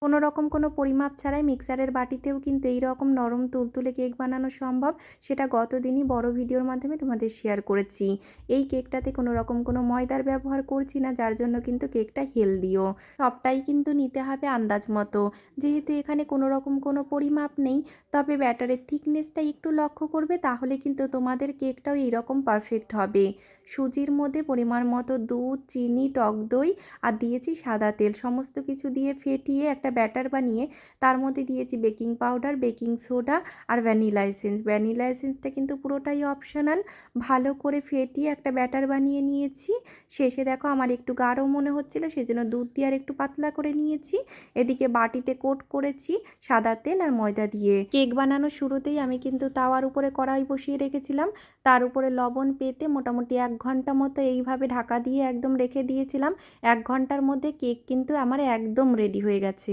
কোনো রকম কোনো পরিমাপ ছাড়াই মিক্সারের বাটিতেও কিন্তু এই রকম নরম তুলতুলে কেক বানানো সম্ভব। সেটা গতদিনই বড় ভিডিওর মাধ্যমে তোমাদের শেয়ার করেছি। এই কেকটাতে কোনো রকম কোনো ময়দার ব্যবহার করছি না, যার জন্য কিন্তু কেকটা হেলদিও। সবটাই কিন্তু নিতে হবে আন্দাজ মতো। যেহেতু এখানে কোনো রকম কোনো পরিমাপ নেই, তবে ব্যাটারের থিকনেসটা একটু লক্ষ্য করবে, তাহলে কিন্তু তোমাদের কেকটাও এইরকম পারফেক্ট হবে। সুজির মধ্যে পরিমাণ মতো দুধ, চিনি, টক দই আর দিয়েছি সাদা তেল, সমস্ত কিছু দিয়ে ফেটিয়ে একটা ব্যাটার বানিয়ে তার মধ্যে দিয়েছি বেকিং পাউডার, বেকিং সোডা আর ভ্যানিলা এসেন্স। ভ্যানিলা এসেন্সটা কিন্তু পুরোটাই অপশনাল। ভালো করে ফেটিয়ে একটা ব্যাটার বানিয়ে নিয়েছি। শেষে দেখো আমার একটু গাঢ় মনে হচ্ছিলো, সেজন্য দুধ দিয়ে আর একটু পাতলা করে নিয়েছি। এদিকে বাটিতে কোট করেছি সাদা তেল আর ময়দা দিয়ে। কেক বানানোর শুরুতেই আমি কিন্তু তাওয়ার উপরে কড়াই বসিয়ে রেখেছিলাম। তার উপরে লবণ পেতে মোটামুটি 1 ঘন্টা মতো এইভাবে ঢাকা দিয়ে একদম রেখে দিয়েছিলাম। 1 ঘন্টার মধ্যে কেক কিন্তু আমার একদম রেডি হয়ে গেছে।